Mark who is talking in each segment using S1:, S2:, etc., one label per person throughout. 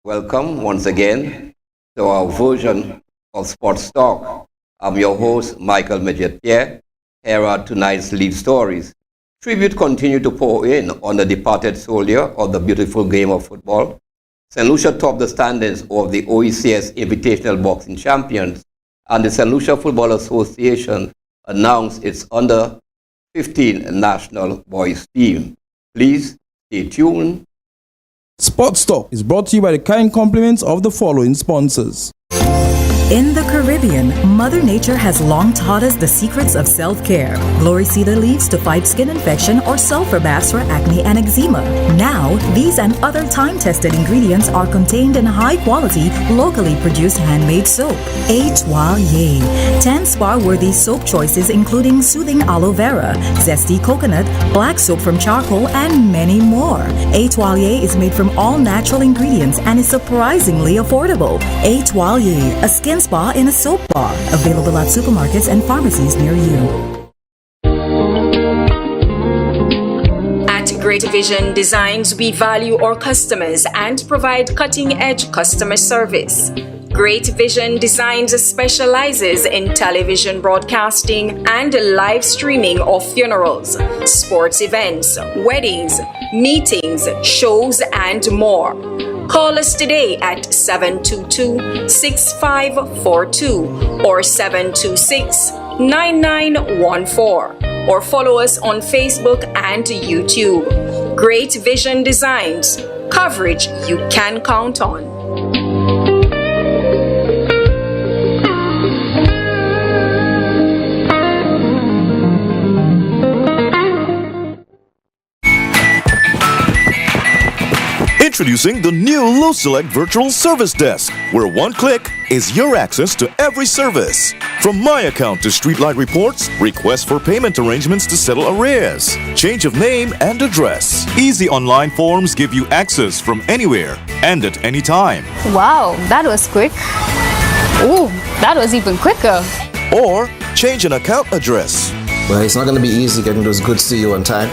S1: Welcome once again to our version of Sports Talk. I'm your host, Michael Midget Pierre. Here are tonight's lead stories. Tribute continue to pour in on the departed soldier of the beautiful game of football. St. Lucia topped the standings of the OECS Invitational Boxing Champions, and the St. Lucia Football Association announced its under 15 national boys team. Please stay tuned.
S2: Sports Talk is brought to you by the kind compliments of the following sponsors.
S3: In the Caribbean, Mother Nature has long taught us the secrets of self-care. Glory cedar leaves to fight skin infection or sulfur baths for acne and eczema. Now, these and other time-tested ingredients are contained in high-quality, locally produced handmade soap. Etoile. 10 spa-worthy soap choices including soothing aloe vera, zesty coconut, black soap from charcoal, and many more. Etoile is made from all natural ingredients and is surprisingly affordable. Etoile, a skin spa in a soap bar. Available at supermarkets and pharmacies near you.
S4: At Great Vision Designs, we value our customers and provide cutting-edge customer service. Great Vision Designs specializes in television broadcasting and live streaming of funerals, sports events, weddings, meetings, shows, and more. Call us today at 722-6542 or 726-9914 or follow us on Facebook and YouTube. Great Vision Designs, coverage you can count on.
S5: Introducing the new Luselect Virtual Service Desk, where one click is your access to every service. From My Account to Streetlight reports, requests for payment arrangements to settle arrears, change of name and address. Easy online forms give you access from anywhere and at any time.
S6: Wow, that was quick. Ooh, that was even quicker.
S5: Or change an account address.
S7: Well, it's not going to be easy getting those goods to you on time.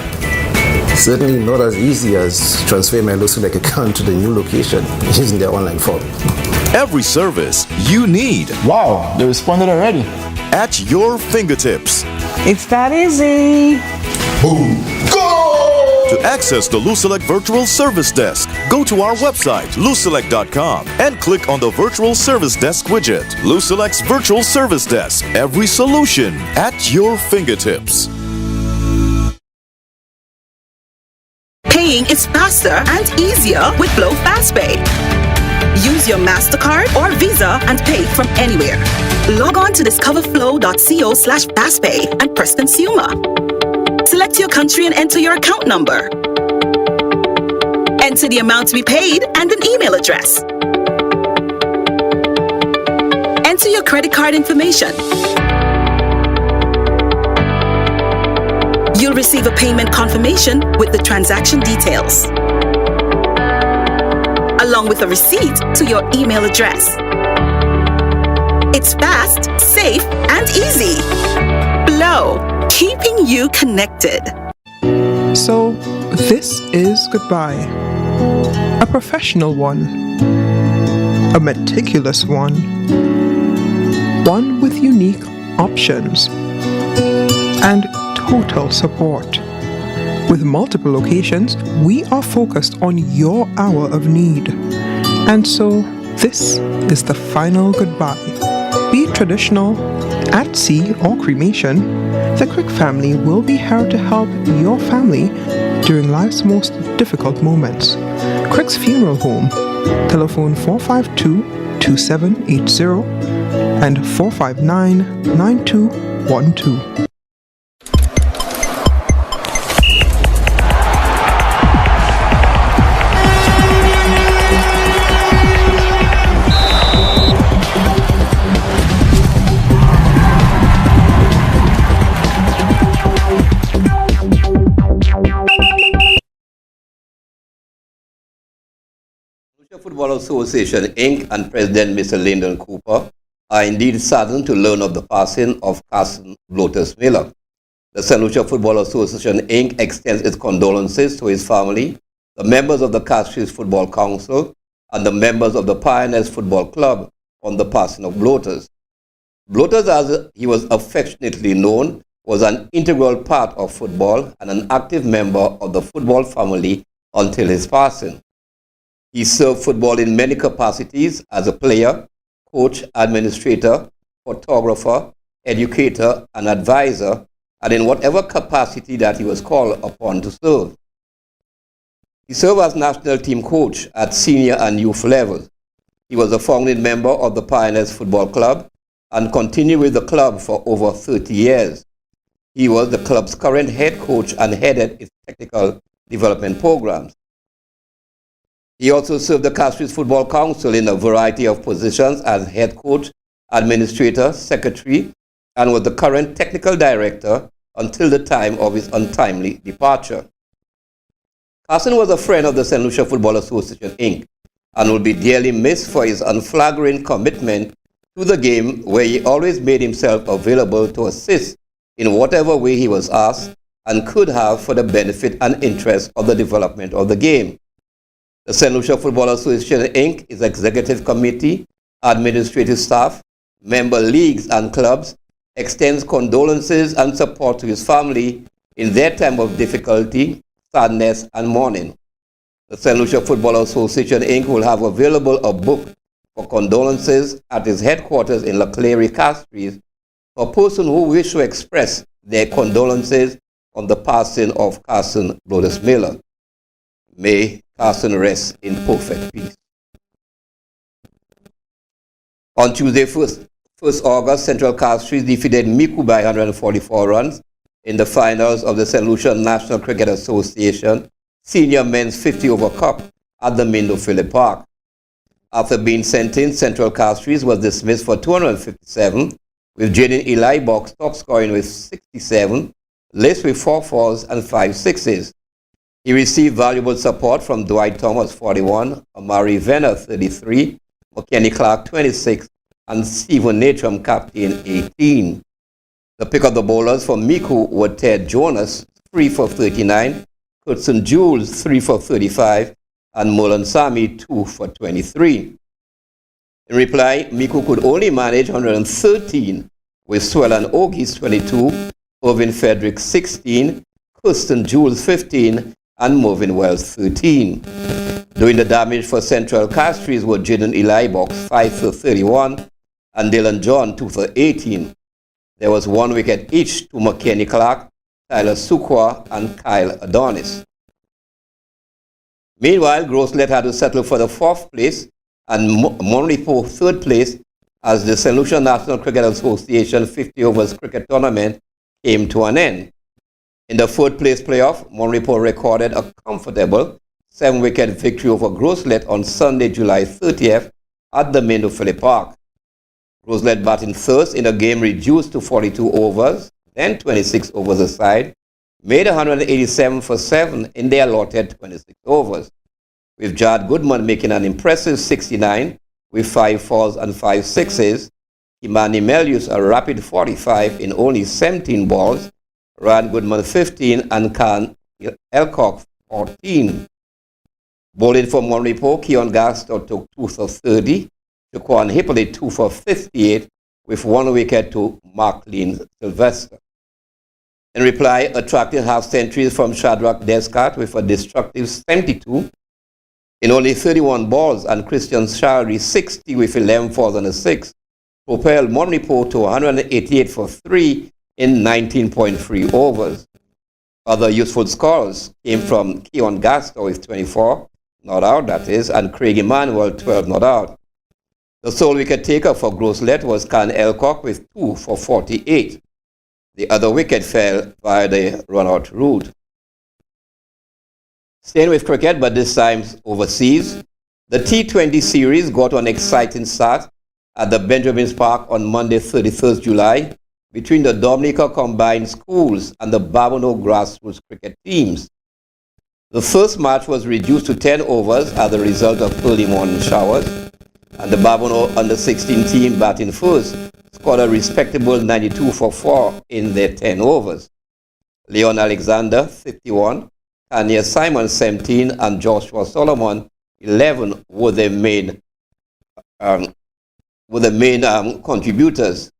S7: Certainly not as easy as transferring my Luselect account to the new location using their online form.
S5: Every service you need.
S8: Wow, they responded already.
S5: At your fingertips.
S9: It's that easy.
S8: Boom. Go!
S5: To access the Luselect Virtual Service Desk, go to our website, luselect.com, and click on the Virtual Service Desk widget. Luselect's Virtual Service Desk. Every solution at your fingertips.
S10: Paying is faster and easier with Flow FastPay. Use your MasterCard or Visa and pay from anywhere. Log on to discoverflow.co/fastpay and press Consumer. Select your country and enter your account number. Enter the amount to be paid and an email address. Enter your credit card information. You'll receive a payment confirmation with the transaction details, along with a receipt to your email address. It's fast, safe, and easy. Flow, keeping you connected.
S9: So, this is goodbye. A professional one. A meticulous one. One with unique options. And total support. With multiple locations, we are focused on your hour of need. And so, this is the final goodbye. Be it traditional, at sea, or cremation, the Crick family will be here to help your family during life's most difficult moments. Crick's Funeral Home, telephone 452-2780 and 459-9212.
S1: Football Association Inc. and President Mr. Lyndon Cooper are indeed saddened to learn of the passing of Carson Blotus Miller. The St. Lucia Football Association Inc. extends its condolences to his family, the members of the Castries Football Council, and the members of the Pioneers Football Club on the passing of Bloaters. Bloaters, as he was affectionately known, was an integral part of football and an active member of the football family until his passing. He served football in many capacities as a player, coach, administrator, photographer, educator, and advisor, and in whatever capacity that he was called upon to serve. He served as national team coach at senior and youth levels. He was a founding member of the Pioneers Football Club and continued with the club for over 30 years. He was the club's current head coach and headed its technical development programs. He also served the Castries Football Council in a variety of positions as head coach, administrator, secretary, and was the current technical director until the time of his untimely departure. Carson was a friend of the St. Lucia Football Association, Inc., and will be dearly missed for his unflagging commitment to the game, where he always made himself available to assist in whatever way he was asked and could have for the benefit and interest of the development of the game. The St. Lucia Football Association, Inc., its executive committee, administrative staff, member leagues and clubs extends condolences and support to his family in their time of difficulty, sadness, and mourning. The St. Lucia Football Association, Inc. will have available a book for condolences at its headquarters in Laclery, Castries, for persons who wish to express their condolences on the passing of Carson Bloaters Miller. May Carson rest in perfect peace. On Tuesday, 1st August, Central Castries defeated Miku by 144 runs in the finals of the St. Lucia National Cricket Association Senior Men's 50-over Cup at the Mindo Phillip Park. After being sent in, Central Castries was dismissed for 257, with Jaden Eli Box top scoring with 67, laced with 4 fours and 5 sixes. He received valuable support from Dwight Thomas, 41, Amari Venner, 33, McKenny Clark, 26, and Stephen Natram, captain, 18. The pick of the bowlers for Miku were Ted Jonas, 3 for 39, Kurtson Jules, 3 for 35, and Molan Sami, 2 for 23. In reply, Miku could only manage 113, with Swellan Ogies, 22, Irvin Frederick, 16, Kirsten Jules, 15, and Mervyn Wells, 13. Doing the damage for Central Castries were Jaden Eli Box, 5 for 31, and Dylan John, 2 for 18. There was 1 wicket each to McKenny Clark, Tyler Sukwa, and Kyle Adonis. Meanwhile, Grosslet had to settle for the 4th place and Monripo 3rd place as the St. Lucia National Cricket Association 50 overs cricket tournament came to an end. In the 4th place playoff, Monripo recorded a comfortable 7-wicket victory over Grosslet on Sunday, July 30th at the Mindo Phillip Park. Grosslet batting first in a game reduced to 42 overs, then 26 overs aside, made 187 for 7 in their allotted 26 overs, with Jad Goodman making an impressive 69 with 5 fours and 5 sixes, Imani Melius a rapid 45 in only 17 balls, Ryan Goodman 15, and Khan Elcock 14. Bowling for Monripo, Keon Gaston took 2 for 30, Jaquan Hippolyte 2 for 58, with 1 wicket to Marklin Sylvester. In reply, attracting half centuries from Shadrach Descartes with a destructive 72 in only 31 balls, and Christian Shari 60 with 11 fours and a 6, propelled Monripo to 188 for 3 in 19.3 overs. Other useful scores came from Keon Gaston with 24, not out that is, and Craig Emmanuel 12, not out. The sole wicket taker for Grosslet was Khan Elcock with 2 for 48. The other wicket fell via the run-out route. Staying with cricket, but this time overseas, the T20 series got an exciting start at the Benjamin's Park on Monday, 31st July, between the Dominica Combined Schools and the Babonneau grassroots cricket teams. The first match was reduced to 10 overs as a result of early morning showers, and the Babonneau under-16 team batting first scored a respectable 92 for 4 in their 10 overs. Leon Alexander, 51, Tanya Simon, 17, and Joshua Solomon 11 were the main contributors.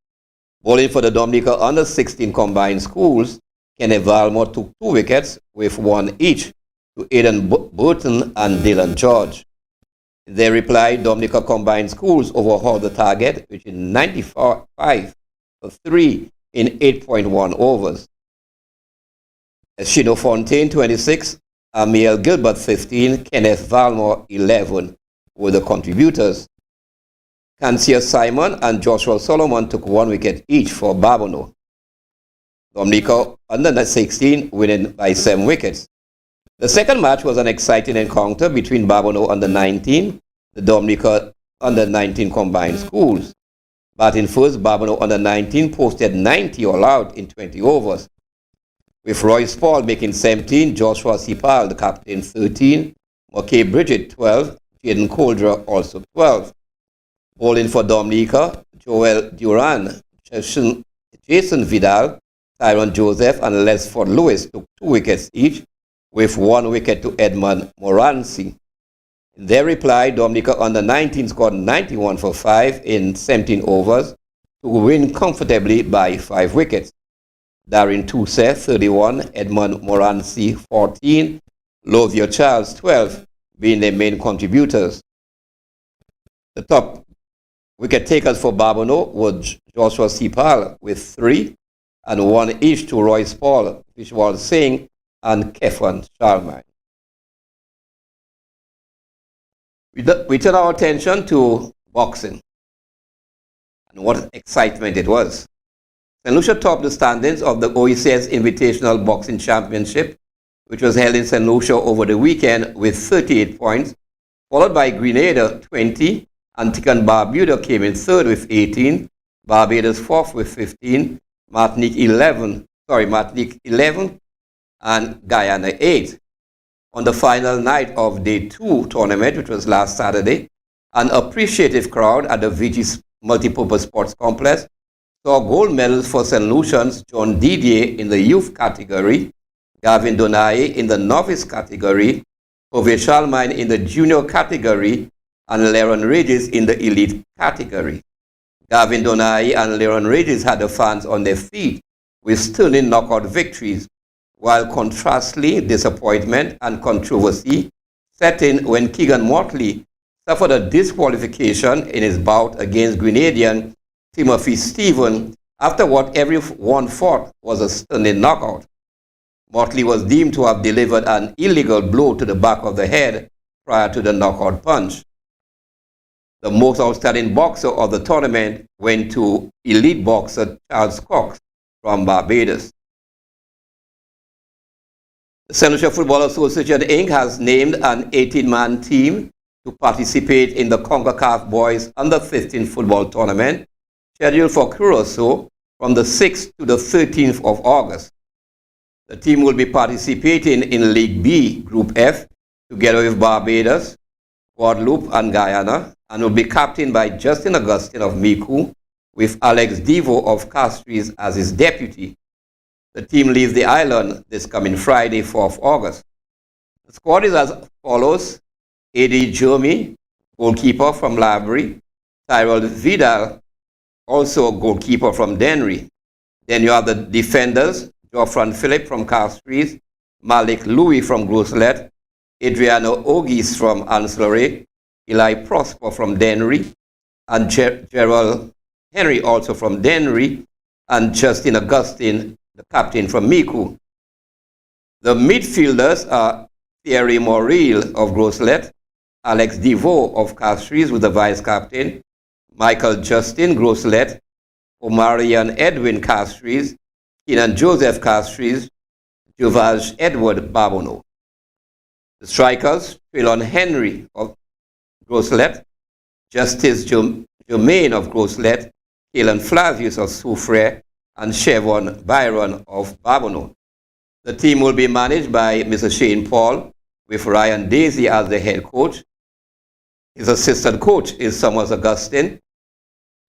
S1: Bowling for the Dominica under 16 combined schools, Kenneth Valmore took 2 wickets with 1 each to Aidan Burton and Dylan George. In their reply, Dominica combined schools overhauled the target, which is 95 for 3 in 8.1 overs. Shino Fontaine 26, Amiel Gilbert 15, Kenneth Valmore 11 were the contributors. Kansia Simon and Joshua Solomon took 1 wicket each for Barbono. Dominica under 16 winning by 7 wickets. The second match was an exciting encounter between Barbono under 19, the Dominica under 19 combined schools. Batting first, Barbono under 19 posted 90 all out in 20 overs, with Royce Paul making 17, Joshua Sipal, the captain, 13, McKay Bridget 12, Jaden Coldra also 12. Bowling for Dominica, Joel Duran, Jason Vidal, Tyron Joseph, and Lesford Lewis took 2 wickets each, with 1 wicket to Edmund Morancy. In their reply, Dominica under 19 scored 91 for 5 in 17 overs to win comfortably by 5 wickets. Darren Toussaint, 31, Edmund Morancy, 14, Lovio Charles, 12, being the main contributors. The top wicket takers for Barbono were Joshua Sipal with 3 and 1 each to Royce Paul, Vishwal Singh, and Kefan Sharma. We turn our attention to boxing, and what excitement it was. St. Lucia topped the standings of the OECS Invitational Boxing Championship, which was held in St. Lucia over the weekend with 38 points, followed by Grenada 20, Antigua and Barbuda came in third with 18, Barbados fourth with 15, Martinique 11, and Guyana 8. On the final night of Day 2 tournament, which was last Saturday, an appreciative crowd at the VG Multipurpose Sports Complex saw gold medals for St. Lucians John Didier in the youth category, Gavin Donaye in the novice category, Ove Shalmine in the junior category, and Leron Regis in the elite category. Gavin Donaye and Leron Regis had the fans on their feet with stunning knockout victories, while contrastly, disappointment and controversy set in when Keegan Motley suffered a disqualification in his bout against Grenadian Timothy Stephen after what everyone thought was a stunning knockout. Motley was deemed to have delivered an illegal blow to the back of the head prior to the knockout punch. The most outstanding boxer of the tournament went to elite boxer Charles Cox from Barbados. The St. Lucia Football Association, Inc. has named an 18-man team to participate in the CONCACAF Boys Under-15 football tournament scheduled for Curacao from the 6th to the 13th of August. The team will be participating in League B, Group F, together with Barbados, Guadeloupe, and Guyana, and will be captained by Justin Augustine of Micoud, with Alex Devo of Castries as his deputy. The team leaves the island this coming Friday, 4th August. The squad is as follows: A.D. Jeremy, goalkeeper from Library; Tyrell Vidal, also goalkeeper from Dennery. Then you have the defenders: Geoffran Philip from Castries, Malik Louis from Grosselet, Adriano Ogis from Ancillary, Eli Prosper from Dennery, and Gerald Henry also from Dennery, and Justin Augustine, the captain from Micoud. The midfielders are Thierry Moril of Grosselet, Alex Deveau of Castries with the vice captain, Michael Justin Grosselet, Omarian Edwin Castries, Keenan Joseph Castries, Jovage Edward Barbono. The strikers: Traylon Henry of Grosselet, Justice Germain of Grosselet, Kalen Flavius of Soufrière, and Chevron Byron of Barbono. The team will be managed by Mr. Shane Paul, with Ryan Daisy as the head coach. His assistant coach is Summers Augustine,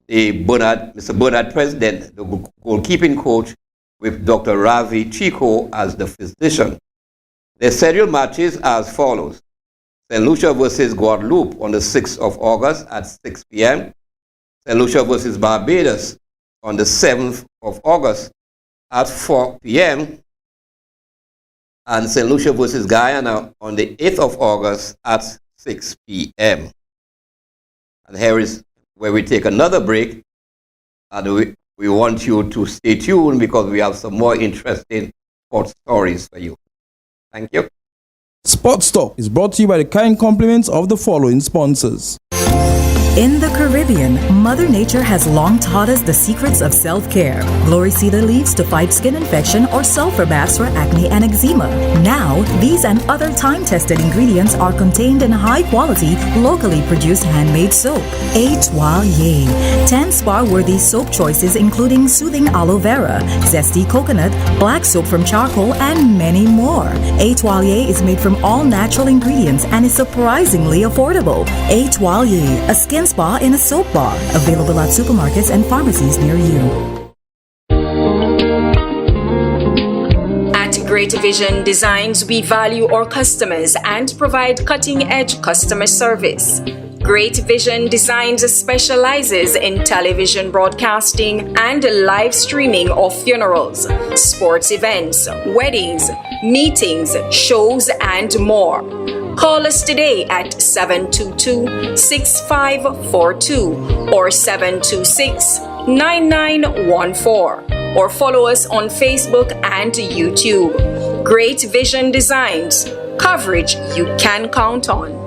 S1: Mr. Bernard President, the goalkeeping coach, with Dr. Ravi Chico as the physician. The scheduled matches as follows: St. Lucia versus Guadeloupe on the 6th of August at 6 p.m. St. Lucia versus Barbados on the 7th of August at 4 p.m. and St. Lucia versus Guyana on the 8th of August at 6 p.m. And here is where we take another break, and we want you to stay tuned because we have some more interesting sports stories for you. Thank you.
S2: Sports Talk is brought to you by the kind compliments of the following sponsors.
S3: In the Caribbean, Mother Nature has long taught us the secrets of self-care. Glory cedar leaves to fight skin infection or sulfur baths for acne and eczema. Now, these and other time-tested ingredients are contained in high-quality, locally produced handmade soap. Etoile. 10 spa-worthy soap choices including soothing aloe vera, zesty coconut, black soap from charcoal, and many more. Etoile is made from all natural ingredients and is surprisingly affordable. Etoile, a skin spa in a soap bar. Available at supermarkets and pharmacies near you.
S4: At Great Vision Designs, we value our customers and provide cutting-edge customer service. Great Vision Designs specializes in television broadcasting and live streaming of funerals, sports events, weddings, meetings, shows, and more. Call us today at 722-6542 or 726-9914 or follow us on Facebook and YouTube. Great Vision Designs, coverage you can count on.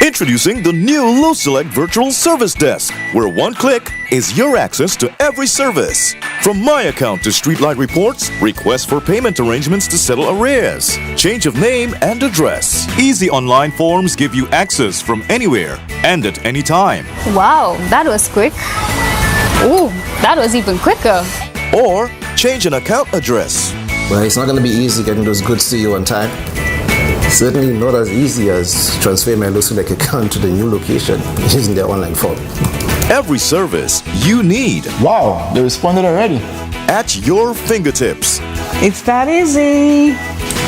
S5: Introducing the new LoSelect Virtual Service Desk, where one click is your access to every service. From My Account to Streetlight Reports, requests for payment arrangements to settle arrears, change of name and address. Easy online forms give you access from anywhere and at any time.
S6: Wow, that was quick. Ooh, that was even quicker.
S5: Or change an account address.
S7: Well, it's not going to be easy getting those goods to you on time. Certainly not as easy as transferring my LoSelect account to the new location using their online form.
S5: Every service you need.
S8: Wow, they responded already.
S5: At your fingertips.
S11: It's that easy.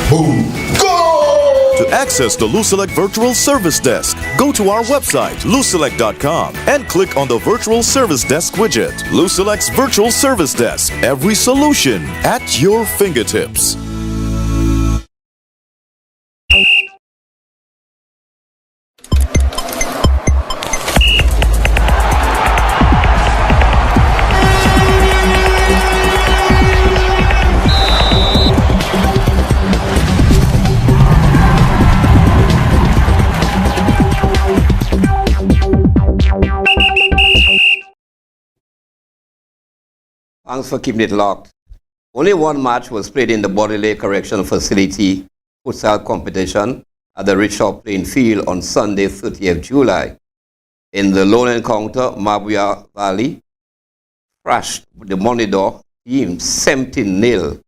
S8: Boom. Go!
S5: To access the LoSelect Virtual Service Desk, go to our website, loselect.com, and click on the Virtual Service Desk widget. LoSelect's Virtual Service Desk. Every solution at your fingertips.
S1: Thanks for keeping it locked. Only one match was played in the Bodily Correction Facility futsal competition at the Richard Plain Field on Sunday, 30th July. In the lone encounter, Mabuya Valley thrashed the Monidor team 17-0.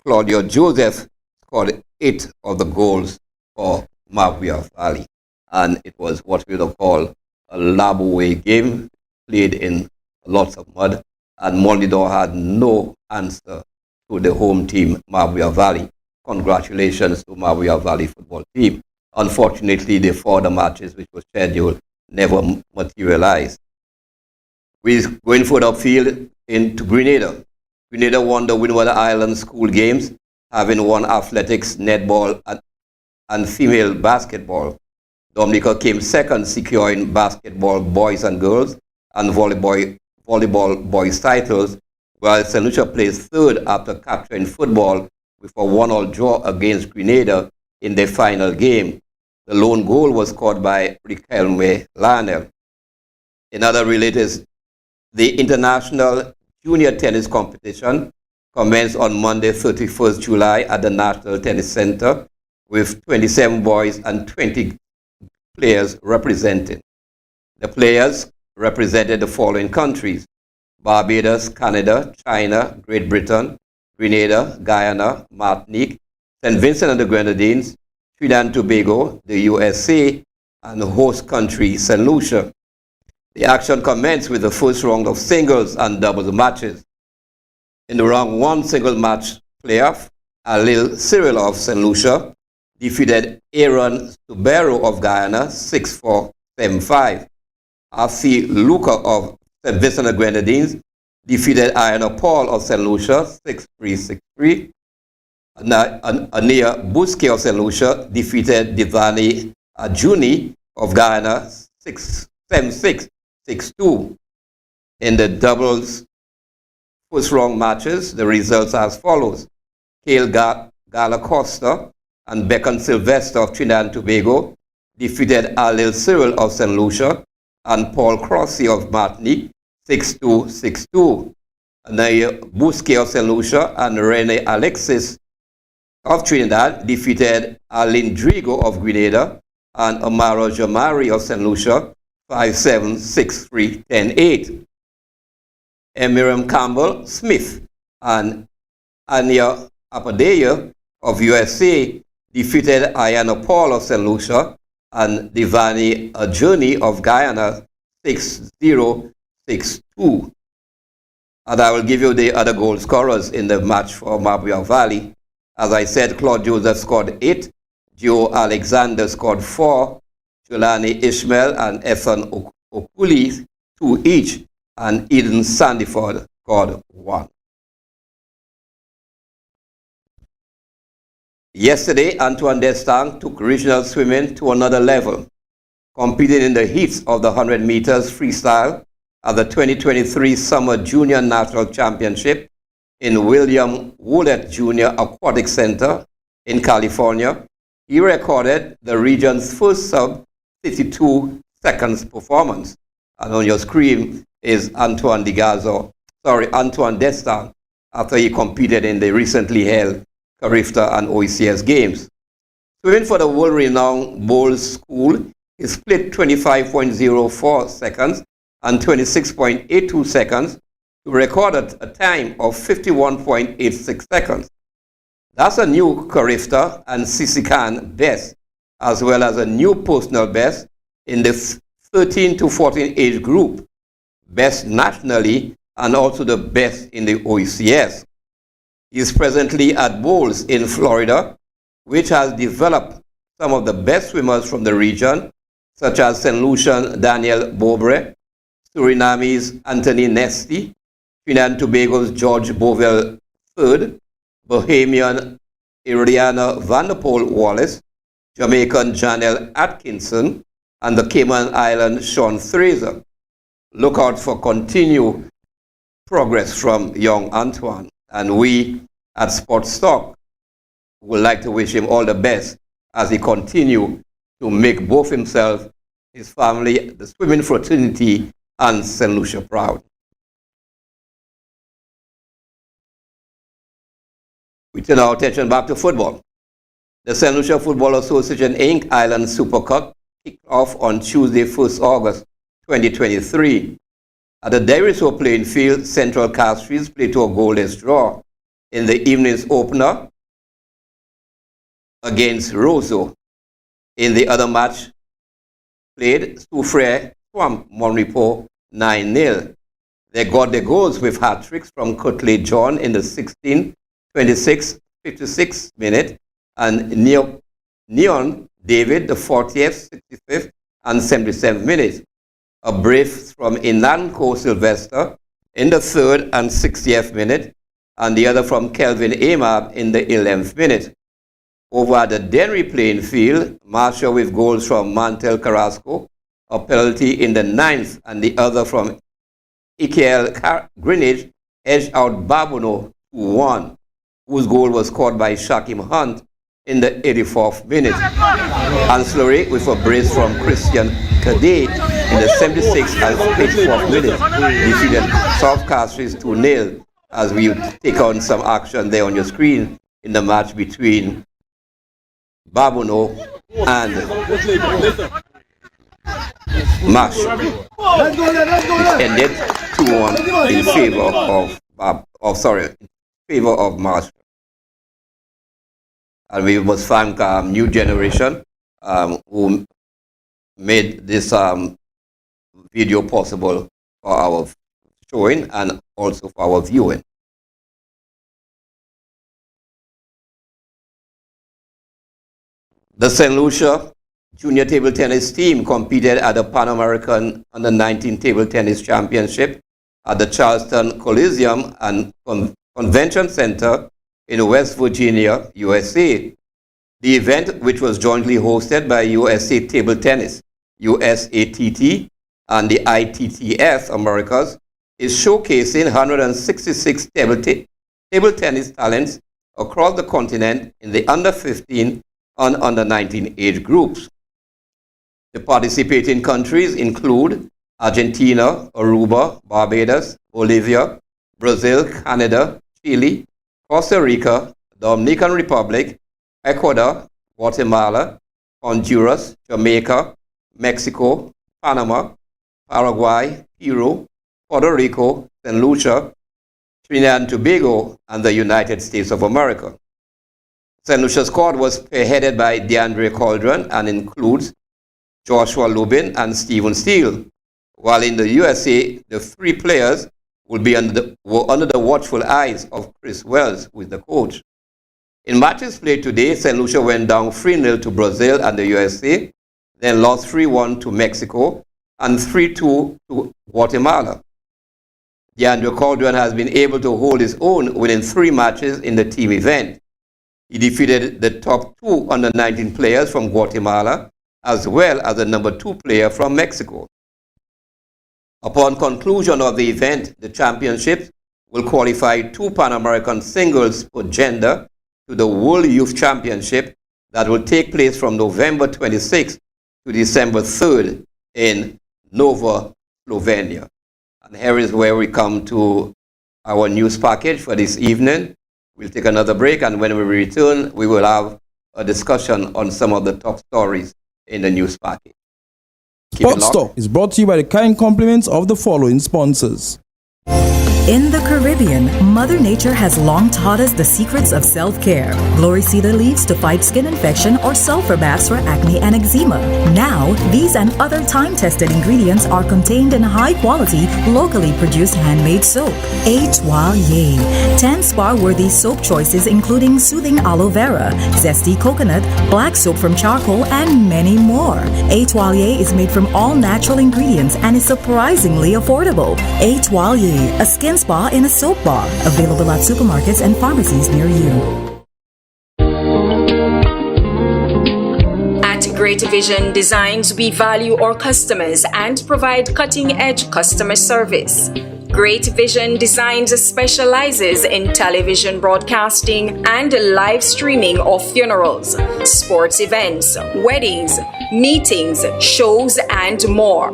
S1: Claudio Joseph scored 8 of the goals for Mabuya Valley. And it was what we would call a lab-away game, played in lots of mud. And Monidor had no answer to the home team, Mabuya Valley. Congratulations to Mabuya Valley football team. Unfortunately, the further matches which were scheduled never materialized. We're going further upfield into Grenada. Grenada won the Windward Island School Games, having won athletics, netball, and female basketball. Dominica came second, securing basketball boys and girls and volleyball boys titles, while St. Lucia placed third after capturing football with a 1-1 draw against Grenada in their final game. The lone goal was scored by Riquelme Lionel. In other related, the International Junior Tennis Competition commenced on Monday, 31st July at the National Tennis Center with 27 boys and 20 players represented. The players represented the following countries: Barbados, Canada, China, Great Britain, Grenada, Guyana, Martinique, St. Vincent and the Grenadines, Trinidad and Tobago, the USA, and the host country, St. Lucia. The action commenced with the first round of singles and doubles matches. In the round 1 single match playoff, Alil Cyril of St. Lucia defeated Aaron Subero of Guyana 6-4, 7-5. R.C. Luca of St. Vincent and Grenadines defeated Iana Paul of St. Lucia 6-3, 6-3. Ania Buske of St. Lucia defeated Divani Ajuni of Guyana 7-6, 6-2. In the doubles first round matches, the results are as follows. Cale Gala Costa and Beckon Sylvester of Trinidad and Tobago defeated Alil Cyril of St. Lucia and Paul Crossy of Martinique 6-2, 6-2. Ania Buske of St. Lucia and Rene Alexis of Trinidad defeated Aline Drigo of Grenada and Amaro Jamari of St. Lucia 5-7, 6-3, 10-8. Miriam Campbell Smith and Anya Apadea of USA defeated Ayana Paul of St. Lucia and Divani Ajuni of Guyana 6-0, 6-2. And I will give you the other goal scorers in the match for Mabia Valley. As I said, Claude Joseph scored 8, Joe Alexander scored 4, Julani Ishmael and Ethan Okuli 2 each, and Eden Sandiford scored 1. Yesterday, Antoine Destang took regional swimming to another level, competing in the heats of the 100 meters freestyle at the 2023 Summer Junior National Championship in William Woolett Jr. Aquatic Center in California. He recorded the region's first sub-52 seconds performance. And on your screen is Antoine Destang, after he competed in the recently held Carifta and OECS games. Swimming for the world-renowned Bowles School, he split 25.04 seconds and 26.82 seconds to record a time of 51.86 seconds. That's a new Carifta and Sisikan best, as well as a new personal best in the 13 to 14 age group, best nationally, and also the best in the OECS. He is presently at Bowles in Florida, which has developed some of the best swimmers from the region, such as St. Lucian Daniel Bobre, Suriname's Anthony Nesty, Trinidad and Tobago's George Bovell III, Bahamian Iriana Vanderpool Wallace, Jamaican Janelle Atkinson, and the Cayman Island Sean Fraser. Look out for continued progress from young Antoine. And we at Sports Talk would like to wish him all the best as he continue to make both himself, his family, the swimming fraternity, and St. Lucia proud. We turn our attention back to football. The St. Lucia Football Association Inc. Island Super Cup kicked off on Tuesday, 1st August 2023. At the Dairisville playing field, Central Castries played to a goalless draw in the evening's opener against Roseau. In the other match played, Soufriere swamped Monrepo 9-0. They got the goals with hat-tricks from Cutley John in the 16th, 26th, 56th minute, and Neon David the 40th, 65th, and 77th minute. A brace from Inanko Sylvester in the 3rd and 60th minute, and the other from Kelvin Amab in the 11th minute. Over at the Denry playing field, Marshall with goals from Mantel Carrasco, a penalty in the 9th, and the other from Ikeal Greenwich edged out Babuno 2-1, whose goal was scored by Shakim Hunt in the 84th minute. Ancillary with a brace from Christian Cadet in the 76th and 84th minute defeated South Castries 2-0, as we take on some action there on your screen in the match between Babuno and Mash. It ended 2-1 in favor of Marsh. And we must thank New Generation who made this video possible for our showing and also for our viewing. The St. Lucia Junior Table Tennis team competed at the Pan American Under-19 Table Tennis Championship at the Charleston Coliseum and Convention Center in West Virginia, USA. The event, which was jointly hosted by USA Table Tennis, USATT, and the ITTF Americas, is showcasing 166 table tennis talents across the continent in the under-15 and under-19 age groups. The participating countries include Argentina, Aruba, Barbados, Bolivia, Brazil, Canada, Chile, Costa Rica, Dominican Republic, Ecuador, Guatemala, Honduras, Jamaica, Mexico, Panama, Paraguay, Peru, Puerto Rico, St. Lucia, Trinidad and Tobago, and the United States of America. St. Lucia's squad was spearheaded by DeAndre Cauldron and includes Joshua Lubin and Stephen Steele, while in the USA, the three players will be were under the watchful eyes of Chris Wells, who is the coach. In matches played today, St. Lucia went down 3-0 to Brazil and the USA, then lost 3-1 to Mexico and 3-2 to Guatemala. DeAndre Cauldron has been able to hold his own, winning 3 matches in the team event. He defeated the top 2 under-19 players from Guatemala, as well as the number 2 player from Mexico. Upon conclusion of the event, the championships will qualify 2 Pan American singles per gender to the World Youth Championship that will take place from November 26th to December 3rd in Nova, Slovenia. And here is where we come to our news package for this evening. We'll take another break, and when we return, we will have a discussion on some of the top stories in the news package.
S2: Sports Talk is brought to you by the kind compliments of the following sponsors.
S3: In the Caribbean, Mother Nature has long taught us the secrets of self-care. Glory cedar leaves to fight skin infection or sulfur baths for acne and eczema. Now, these and other time-tested ingredients are contained in high-quality, locally produced handmade soap. Etoile. 10 spa-worthy soap choices including soothing aloe vera, zesty coconut, black soap from charcoal, and many more. Etoile is made from all natural ingredients and is surprisingly affordable. Etoile, a skin spa in a soap bar. Available at supermarkets and pharmacies near you.
S4: At Great Vision Designs, we value our customers and provide cutting-edge customer service. Great Vision Designs specializes in television broadcasting and live streaming of funerals, sports events, weddings, meetings, shows, and more.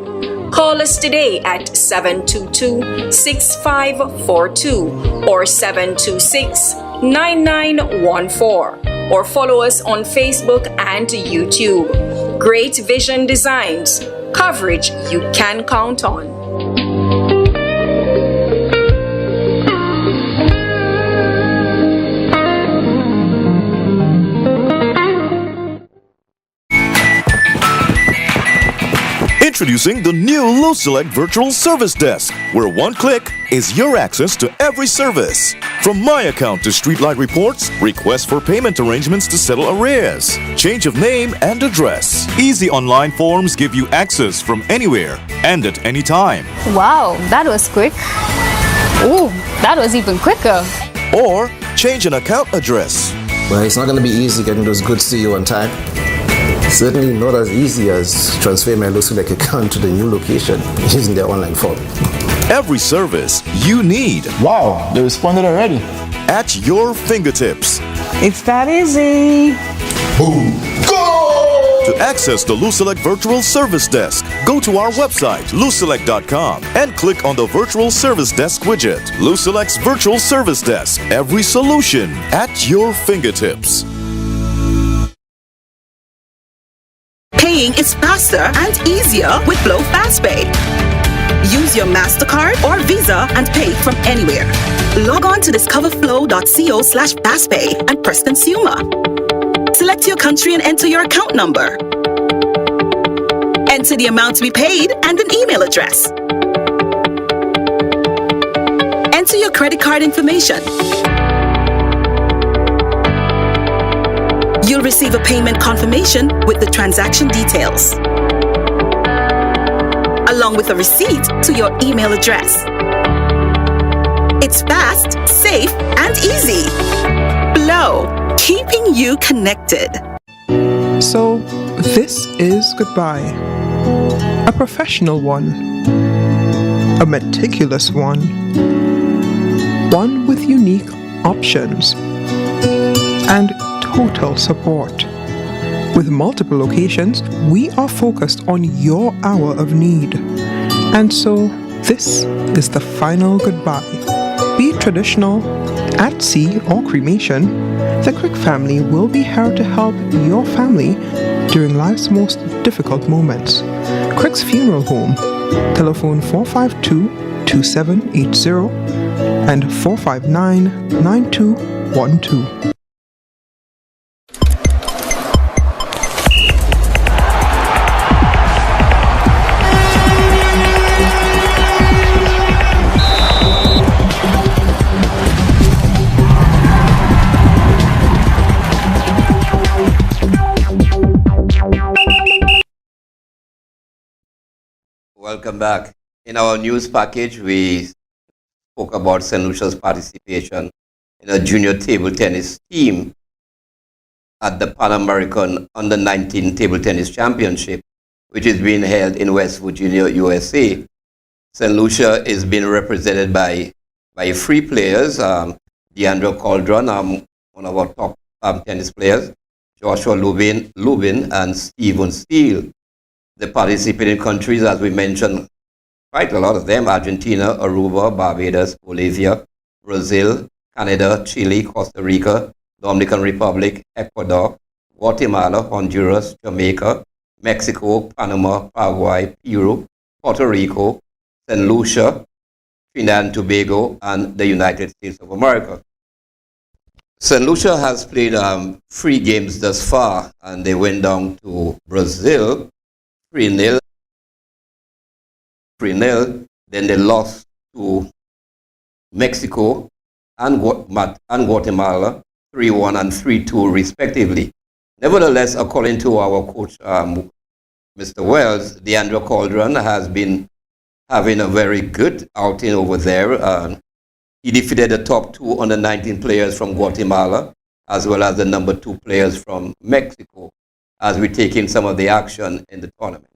S4: Call us today at 722-6542 or 726-9914 or follow us on Facebook and YouTube. Great Vision Designs, coverage you can count on.
S5: Introducing the new LoSelect Virtual Service Desk, where one click is your access to every service. From My Account to Streetlight Reports, requests for payment arrangements to settle arrears, change of name and address. Easy online forms give you access from anywhere and at any time.
S6: Wow, that was quick. Ooh, that was even quicker.
S5: Or change an account address.
S7: Well, it's not going to be easy getting those goods to you on time. Certainly not as easy as transferring my LoSelect account to the new location using their online form.
S5: Every service you need.
S8: Wow, they responded already.
S5: At your fingertips.
S11: It's that easy.
S8: Boom. Go!
S5: To access the LoSelect Virtual Service Desk, go to our website, loselect.com, and click on the Virtual Service Desk widget. LoSelect's Virtual Service Desk. Every solution at your fingertips.
S10: Paying is faster and easier with Flow FastPay. Use your MasterCard or Visa and pay from anywhere. Log on to discoverflow.co/fastpay and press Consumer. Select your country and enter your account number. Enter the amount to be paid and an email address. Enter your credit card information. You'll receive a payment confirmation with the transaction details, along with a receipt to your email address. It's fast, safe, and easy. Flow, keeping you connected.
S9: So, this is goodbye. A professional one. A meticulous one. One with unique options. And total support. With multiple locations, we are focused on your hour of need. And so, this is the final goodbye. Be it traditional, at sea, or cremation, the Crick family will be here to help your family during life's most difficult moments. Crick's Funeral Home, telephone 452-2780 and 459-9212.
S1: Welcome back. In our news package, we spoke about St. Lucia's participation in a junior table tennis team at the Pan American Under-19 Table Tennis Championship, which is being held in West Virginia, USA. St. Lucia is being represented by 3 players, Deandra Caldron, one of our top tennis players, Joshua Lubin, and Stephen Steele. The participating countries, as we mentioned, quite a lot of them: Argentina, Aruba, Barbados, Bolivia, Brazil, Canada, Chile, Costa Rica, Dominican Republic, Ecuador, Guatemala, Honduras, Jamaica, Mexico, Panama, Paraguay, Peru, Puerto Rico, St. Lucia, Trinidad and Tobago, and the United States of America. St. Lucia has played 3 games thus far, and they went down to Brazil 3-0. Then they lost to Mexico and Guatemala 3-1 and 3-2 respectively. Nevertheless, according to our coach, Mr. Wells, Deandra Caldron has been having a very good outing over there. He defeated the top 2 under-19 players from Guatemala, as well as the number 2 players from Mexico, as we take in some of the action in the tournament.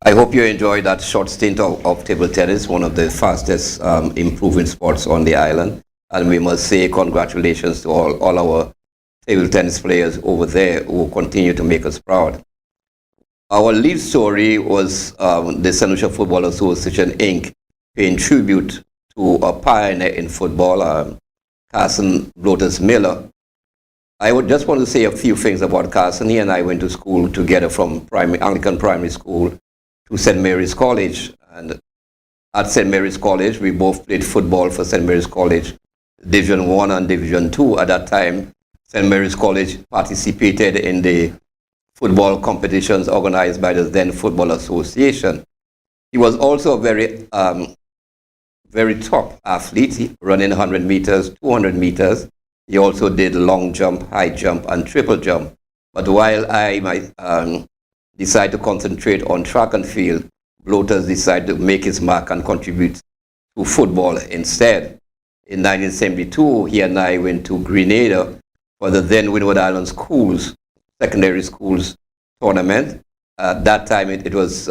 S1: I hope you enjoyed that short stint of table tennis, one of the fastest improving sports on the island. And we must say congratulations to all our table tennis players over there who continue to make us proud. Our lead story was the St. Lucia Football Association, Inc., paying tribute to a pioneer in football, Carson Bloaters Miller. I would just want to say a few things about Carson. He and I went to school together from Anglican Primary School to St. Mary's College. And at St. Mary's College, we both played football for St. Mary's College, Division 1 and Division 2. At that time, St. Mary's College participated in the football competitions organized by the then Football Association. He was also a very top athlete, running 100 meters, 200 meters. He also did long jump, high jump, and triple jump. But while I might decide to concentrate on track and field, Bloaters decided to make his mark and contribute to football instead. In 1972, he and I went to Grenada for the then Windward Island Schools, secondary schools tournament. At that time, it was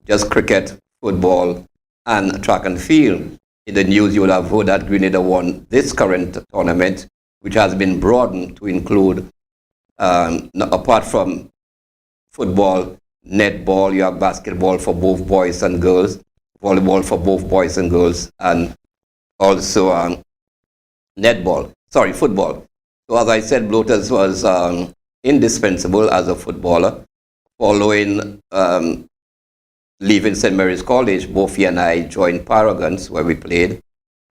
S1: just cricket, football, and track and field. In the news, you will have heard that Grenada won this current tournament, which has been broadened to include, apart from football, netball, you have basketball for both boys and girls, volleyball for both boys and girls, and also football. So as I said, Bloaters was indispensable as a footballer. Following leaving St. Mary's College, both he and I joined Paragons, where we played.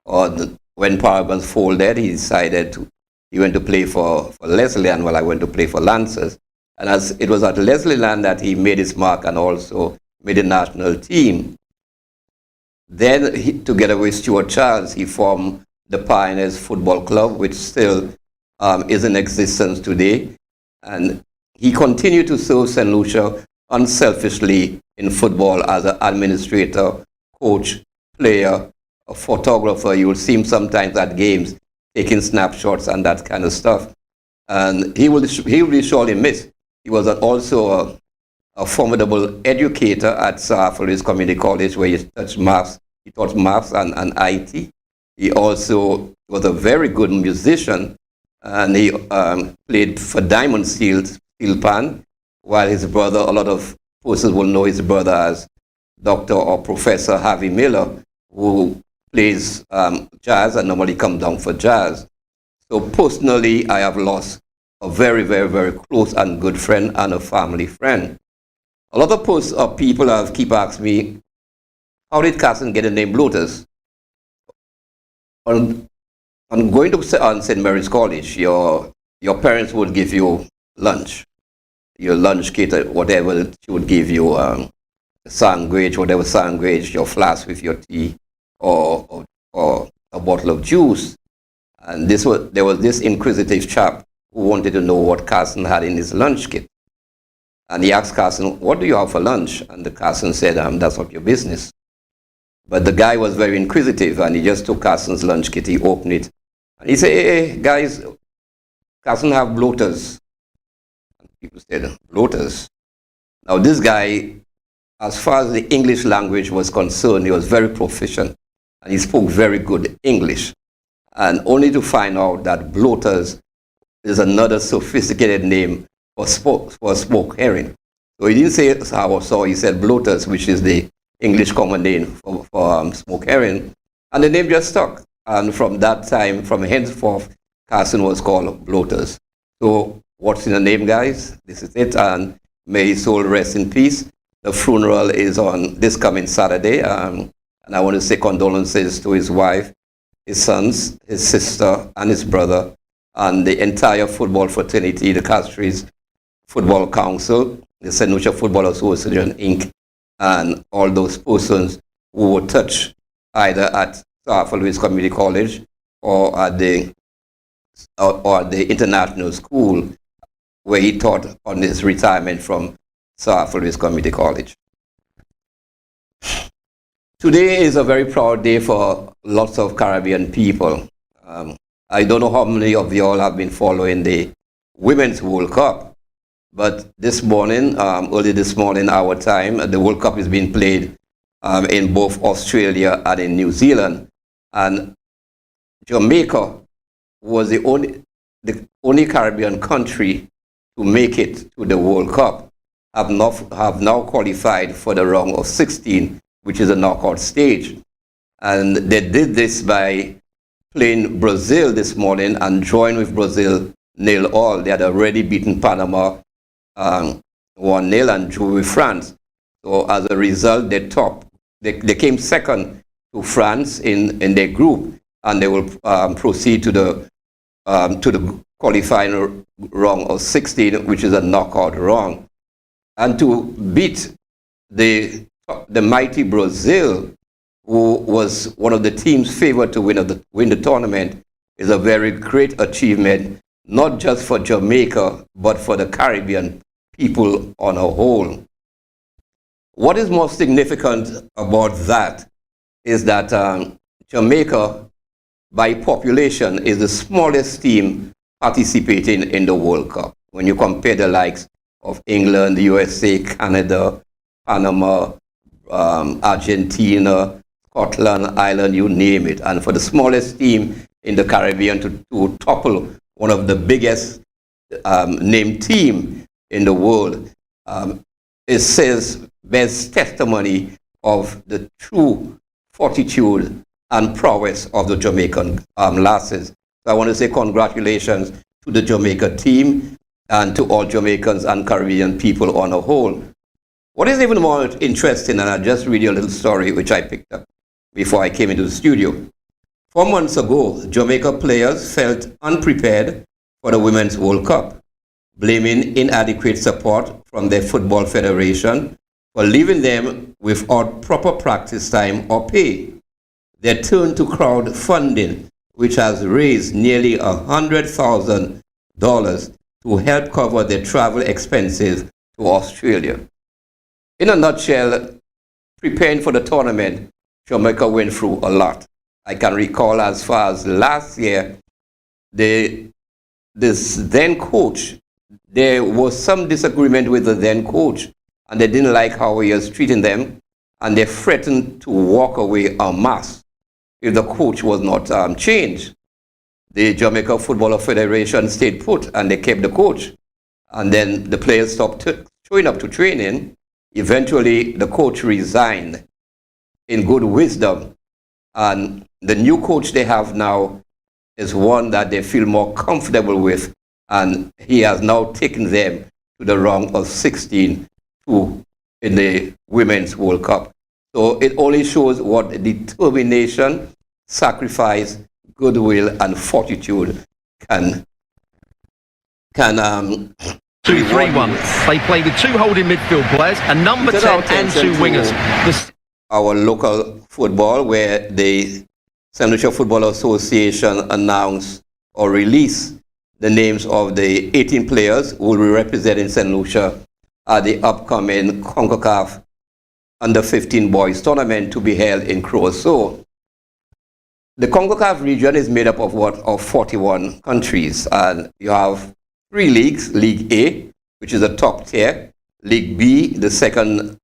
S1: When Paragons folded, he went to play for Leslie, while I went to play for Lancers. And as it was at Leslie that he made his mark and also made the national team. Then, together with Stuart Charles, he formed the Pioneers Football Club, which still is in existence today. And he continued to serve St. Lucia unselfishly in football as an administrator, coach, player, a photographer. You will see him sometimes at games taking snapshots and that kind of stuff. And he will be surely missed. He was also a formidable educator at Sir Arthur's Community College, where he taught maths and IT. He also was a very good musician, and he played for Diamond Steel Pan, while his brother, a lot of persons will know his brother as Dr. or Professor Harvey Miller, who plays jazz and normally comes down for jazz. So personally, I have lost a very, very, very close and good friend and a family friend. A lot of people have keep asking me, how did Carson get the name Bloaters? On going to St. Mary's College, your parents would give you lunch. Your lunch kit, whatever, she would give you sandwich, whatever sandwich, your flask with your tea, or a bottle of juice. And there was this inquisitive chap who wanted to know what Carson had in his lunch kit. And he asked Carson, what do you have for lunch? And the Carson said, that's not your business. But the guy was very inquisitive, and he just took Carson's lunch kit, he opened it, and he said, hey, guys, Carson have bloaters. And people said, bloaters? Now this guy, as far as the English language was concerned, he was very proficient, and he spoke very good English. And only to find out that bloaters is another sophisticated name for smoked herring. So he didn't say sour saw, he said bloaters, which is the English common name for smoked herring. And the name just stuck. And from that time, from henceforth, Carson was called Bloaters. So what's in the name, guys? This is it, and may his soul rest in peace. The funeral is on this coming Saturday, and I want to say condolences to his wife, his sons, his sister, and his brother, and the entire football fraternity, the Castries Football Council, the St. Lucia Football Association, Inc., and all those persons who were touched either at Sir Louis Community College or at the international school where he taught on his retirement from Sir Louis Community College. Today is a very proud day for lots of Caribbean people. I don't know how many of you all have been following the Women's World Cup, But this morning, early this morning, our time, the World Cup is being played in both Australia and in New Zealand. And Jamaica was the only Caribbean country to make it to the World Cup, have now qualified for the round of 16, which is a knockout stage. And they did this by playing Brazil this morning and drawing with Brazil 0-0. They had already beaten Panama 1-0 and drew with France. So as a result, they came second to France in their group, and they will proceed to the qualifying round of 16, which is a knockout round. And to beat the mighty Brazil, who was one of the teams favored to win the tournament, is a very great achievement, not just for Jamaica, but for the Caribbean people on a whole. What is most significant about that is that Jamaica, by population, is the smallest team participating in the World Cup. When you compare the likes of England, the USA, Canada, Panama, Argentina, Scotland, Ireland, you name it. And for the smallest team in the Caribbean to topple one of the biggest named team in the world, it bears testimony of the true fortitude and prowess of the Jamaican lasses. So I want to say congratulations to the Jamaica team and to all Jamaicans and Caribbean people on a whole. What is even more interesting, and I'll just read you a little story which I picked up before I came into the studio. 4 months ago, Jamaica players felt unprepared for the Women's World Cup, blaming inadequate support from their football federation for leaving them without proper practice time or pay. They turned to crowdfunding, which has raised nearly $100,000 to help cover their travel expenses to Australia. In a nutshell, preparing for the tournament, Jamaica went through a lot. I can recall as far as last year, this then coach, there was some disagreement with the then coach, and they didn't like how he was treating them, and they threatened to walk away en masse if the coach was not changed. The Jamaica Football Federation stayed put, and they kept the coach. And then the players stopped showing up to training. Eventually, the coach resigned in good wisdom. And the new coach they have now is one that they feel more comfortable with. And he has now taken them to the round of 16 in the Women's World Cup. So it only shows what determination, sacrifice, goodwill, and fortitude can
S12: 2-3-1. They play with 2 holding midfield players, a number 10 and 2 wingers.
S1: Our local football, where the St. Lucia Football Association announced or released the names of the 18 players who will be representing St. Lucia at the upcoming CONCACAF Under-15 Boys Tournament to be held in Curacao. The CONCACAF region is made up of 41 countries, and you have 3 leagues: League A, which is the top tier; League B, the 16th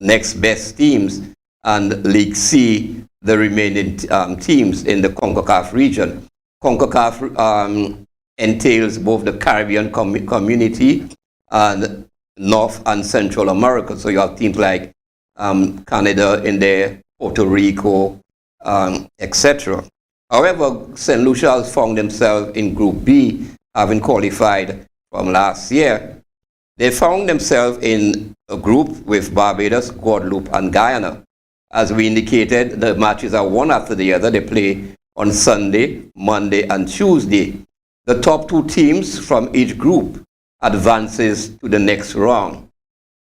S1: next best teams; and League C, the remaining teams in the CONCACAF region. CONCACAF entails both the Caribbean community and North and Central America. So you have teams like Canada in there, Puerto Rico, etc. However, St. Lucia has found themselves in Group B, having qualified from last year. They found themselves in a group with Barbados, Guadeloupe, and Guyana. As we indicated, the matches are one after the other. They play on Sunday, Monday, and Tuesday. The top 2 teams from each group advances to the next round.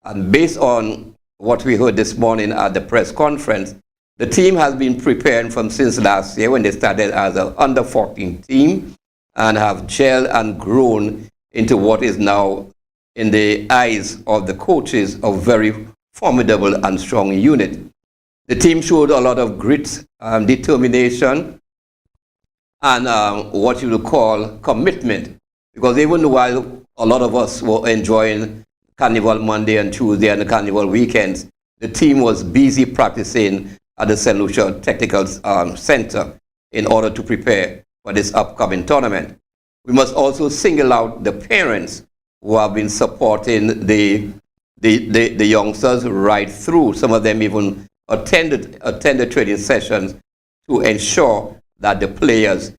S1: And based on what we heard this morning at the press conference, the team has been preparing since last year when they started as an under-14 team and have gelled and grown into what is now, in the eyes of the coaches, a very formidable and strong unit. The team showed a lot of grit, determination, and what you would call commitment, Because even while a lot of us were enjoying Carnival Monday and Tuesday and the Carnival weekends, the team was busy practicing at the St. Lucia Technical Center in order to prepare for this upcoming tournament. We must also single out the parents who have been supporting the youngsters right through. Some of them even attended training sessions to ensure that the players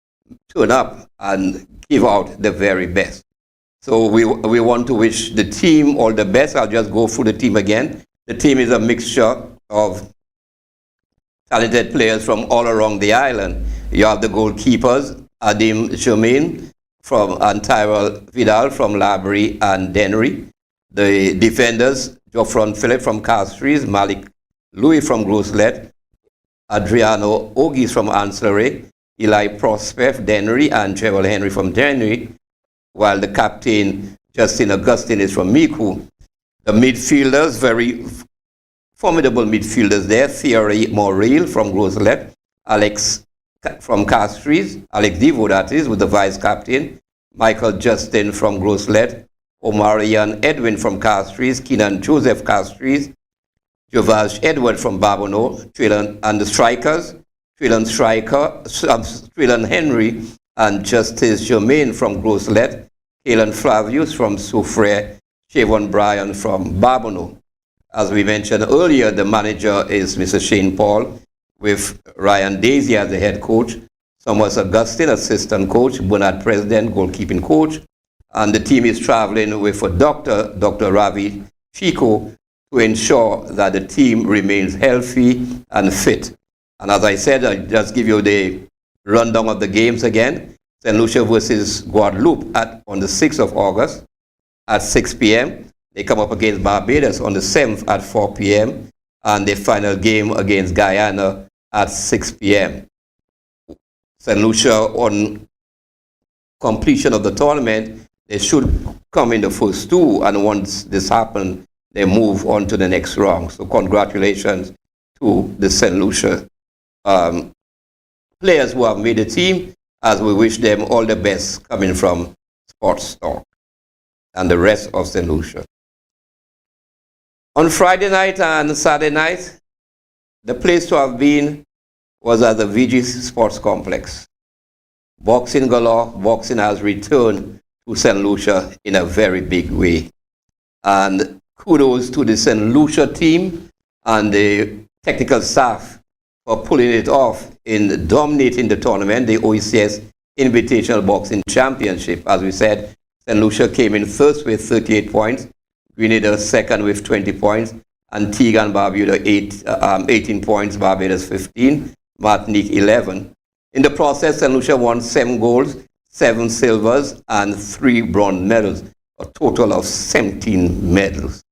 S1: turn up and give out the very best. So we want to wish the team all the best. I'll just go through the team again. The team is a mixture of talented players from all around the island. You have the goalkeepers, Adim Germain and Tyrell Vidal from Labrie and Dennery. The defenders, Geoffron Philip from Castries, Malik Louis from Groslet, Adriano Ogis from Ancillary, Eli Prosper, Dennery, and Gerald Henry from Dennery, while the captain, Justin Augustine, is from Miku. The midfielders, very formidable midfielders there, Thierry Moril from Groslet, Alex from Castries, Alex Divo, that is, with the vice captain, Michael Justin from Groslet, Omarian Edwin from Castries, Keenan Joseph Castries, Jovaj Edward from Babono, and the strikers, Trillan Henry and Justice Germain from Groslet, Kalen Flavius from Soufre, Shavon Bryan from Babono. As we mentioned earlier, the manager is Mr. Shane Paul, with Ryan Daisy as the head coach, Thomas Augustine, assistant coach, Bernard President, goalkeeping coach, and the team is traveling with a Dr. Ravi Chico, to ensure that the team remains healthy and fit. And as I said, I'll just give you the rundown of the games again. St. Lucia versus Guadeloupe on the 6th of August at 6 p.m. They come up against Barbados on the 7th at 4 p.m. and the final game against Guyana at 6 p.m. St. Lucia, on completion of the tournament, they should come in the first two, and once this happens, they move on to the next round. So congratulations to the St. Lucia players who have made the team, as we wish them all the best coming from Sports Talk and the rest of St. Lucia. On Friday night and Saturday night, the place to have been was at the VG Sports Complex. Boxing galore, boxing has returned to St. Lucia in a very big way. And kudos to the St. Lucia team and the technical staff for pulling it off in dominating the tournament, the OECS Invitational Boxing Championship. As we said, St. Lucia came in first with 38 points, Grenada second with 20 points, Antigua and Barbuda 18 points, Barbados 15, Martinique 11. In the process, St. Lucia won 7 golds, 7 silvers, and 3 bronze medals, a total of 17 medals.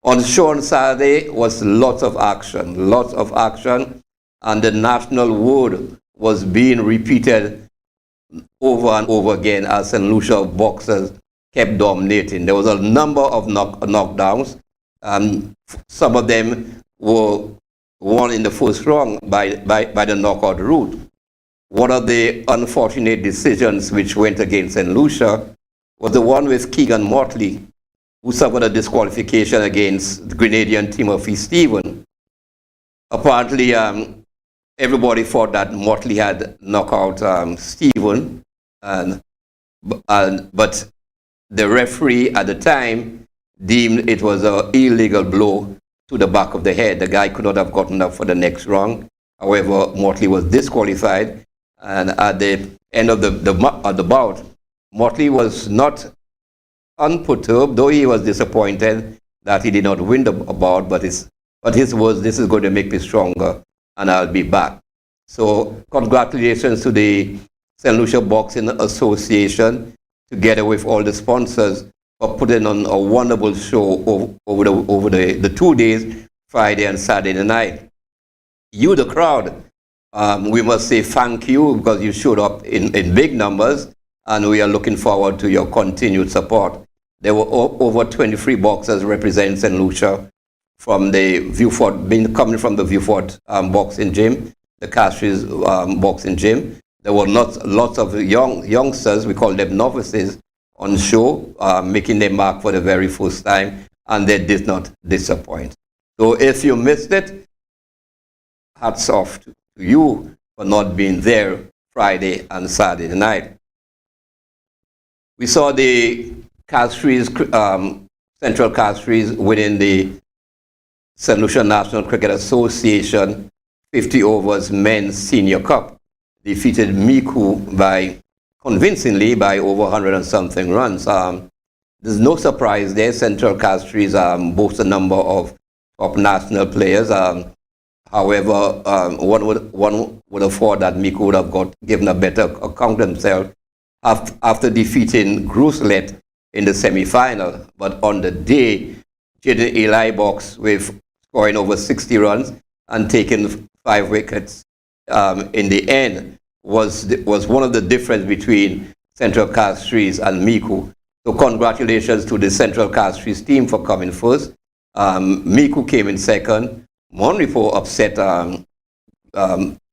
S1: On the show on Saturday was lots of action, and the national word was being repeated over and over again as St. Lucia boxers kept dominating. There was a number of knockdowns. Some of them were won in the first round by the knockout route. One of the unfortunate decisions which went against St. Lucia was the one with Keegan Motley, who suffered a disqualification against the Grenadian Timothy Stephen. Apparently, everybody thought that Motley had knocked out Stephen, but the referee at the time deemed it was an illegal blow to the back of the head. The guy could not have gotten up for the next round. However, Motley was disqualified, and at the end of the bout, Motley was not unperturbed, though he was disappointed that he did not win the bout, but his words, this is going to make me stronger, and I'll be back. So congratulations to the St. Lucia Boxing Association, together with all the sponsors, for putting on a wonderful show over the 2 days, Friday and Saturday night. You, the crowd, we must say thank you, because you showed up in big numbers, and we are looking forward to your continued support. There were over 23 boxers representing St. Lucia from the Viewfort, coming from the Viewfort boxing gym, the Castries boxing gym. There were lots of youngsters, we call them novices, on show, making their mark for the very first time, and they did not disappoint. So if you missed it, hats off to you for not being there Friday and Saturday night. We saw the Castries, Central Castries winning the St. Lucia National Cricket Association 50 overs men's senior cup, defeated Miku convincingly by over 100 and something runs. There's no surprise there. Central Castries boasts a number of top national players. However, one would have thought that Miku would have given a better account themselves after defeating Groslet in the semi-final. But on the day, Jaden Eli box with scoring over 60 runs and taking 5 wickets in the end was one of the difference between Central Castries and Miku. So congratulations to the Central Castries team for coming first. Miku came in second. Monrepo upset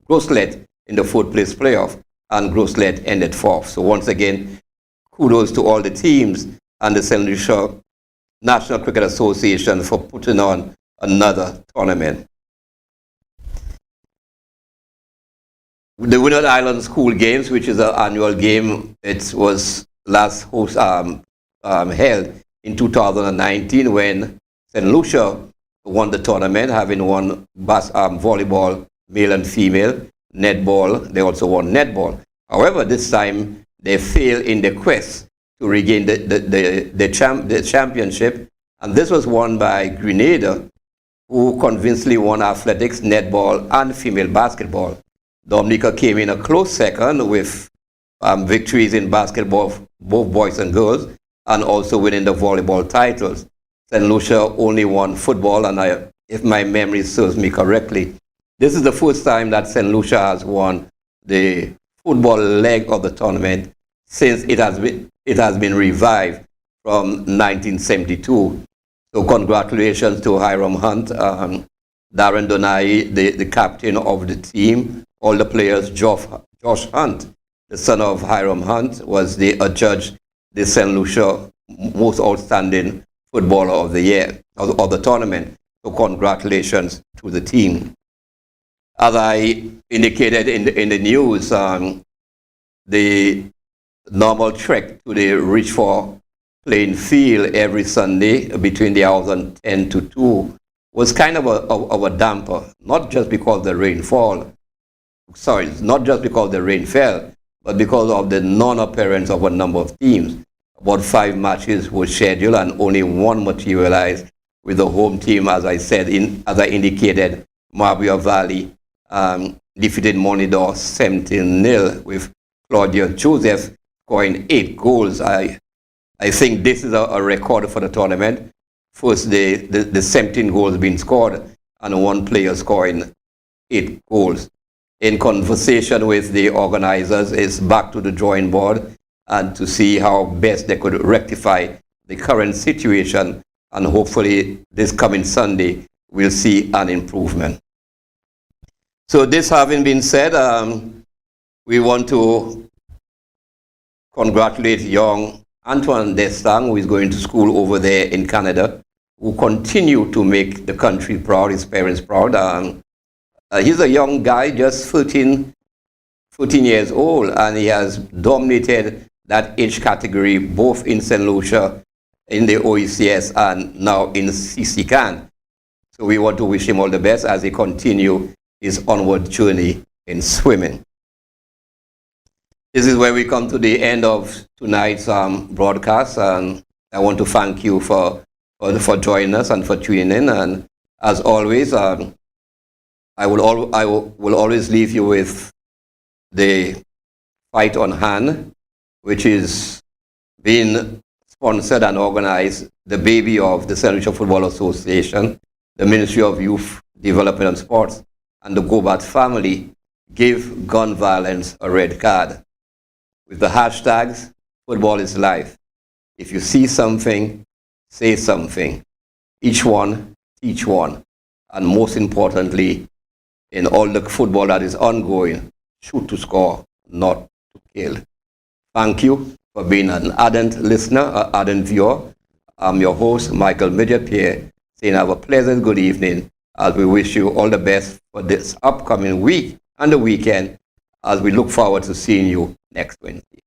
S1: Groslet in the 4th place playoff, and Groslet ended 4th. So once again, kudos to all the teams and the St. Lucia National Cricket Association for putting on another tournament. The Winter Island School Games, which is an annual game, it was last held in 2019 when St. Lucia won the tournament, having won volleyball, male and female, netball. They also won netball. However, this time they failed in the quest to regain the championship, and this was won by Grenada, who convincingly won athletics, netball, and female basketball. Dominica came in a close second with victories in basketball, both boys and girls, and also winning the volleyball titles. St. Lucia only won football, and if my memory serves me correctly, this is the first time that St. Lucia has won the football leg of the tournament since it has been revived from 1972. So congratulations to Hiram Hunt, Darren Donai, the captain of the team, all the players. Josh Hunt, the son of Hiram Hunt, was adjudged the St. Lucia most outstanding footballer of the year, of the tournament. So congratulations to the team. As I indicated in the news, the normal trek to the Richford playing field every Sunday between the hours of 10 to 2 was kind of a damper, not just because the rain fell, but because of the non-appearance of a number of teams. About 5 matches were scheduled and only one materialized, with the home team, as I indicated, Marbella Valley defeated Monidor 17-0 with Claudia Joseph scoring 8 goals. I think this is a record for the tournament. First, the 17 goals being scored and one player scoring 8 goals. In conversation with the organizers, it's back to the drawing board and to see how best they could rectify the current situation, and hopefully this coming Sunday we'll see an improvement. So this having been said, we want to congratulate young Antoine Destang, who is going to school over there in Canada, who continue to make the country proud, his parents proud. He's a young guy, just 14 years old, and he has dominated that age category both in St. Lucia, in the OECS, and now in CCCAN. So we want to wish him all the best as he continue his onward journey in swimming. This is where we come to the end of tonight's broadcast, and I want to thank you for joining us and for tuning in. And as always, I will always leave you with the fight on hand, which is being sponsored and organized, the baby of the St. Lucia Football Association, the Ministry of Youth Development and Sports, and the Gobat family. Give gun violence a red card. With the hashtags, football is life. If you see something, say something. Each one, teach one. And most importantly, in all the football that is ongoing, shoot to score, not to kill. Thank you for being an ardent listener, an ardent viewer. I'm your host, Michael Midget, Pierre, saying have a pleasant good evening as we wish you all the best for this upcoming week and the weekend as we look forward to seeing you next Wednesday.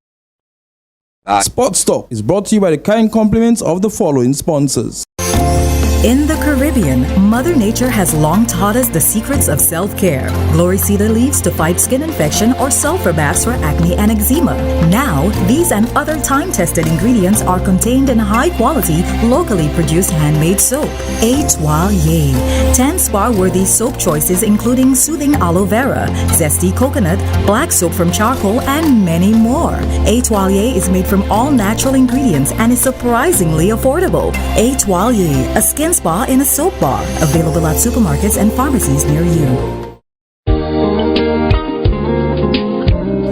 S1: Bye.
S2: Sports Talk is brought to you by the kind compliments of the following sponsors.
S3: In the Caribbean, Mother Nature has long taught us the secrets of self-care. Glory cedar leaves to fight skin infection or sulfur baths for acne and eczema. Now, these and other time-tested ingredients are contained in high-quality, locally produced handmade soap. Etoile. 10 spa-worthy soap choices including soothing aloe vera, zesty coconut, black soap from charcoal, and many more. Etoile is made from all natural ingredients and is surprisingly affordable. Etoile, a skin spa in a soap bar. Available at supermarkets and pharmacies near you.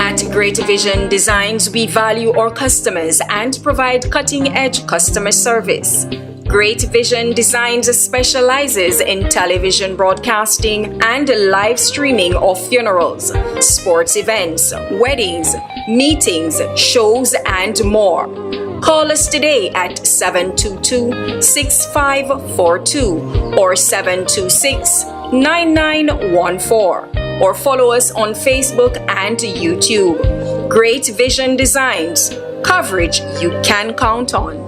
S4: At Great Vision Designs, we value our customers and provide cutting-edge customer service. Great Vision Designs specializes in television broadcasting and live streaming of funerals, sports events, weddings, meetings, shows, and more. Call us today at 722-6542 or 726-9914 or follow us on Facebook and YouTube. Great Vision Designs, coverage you can count on.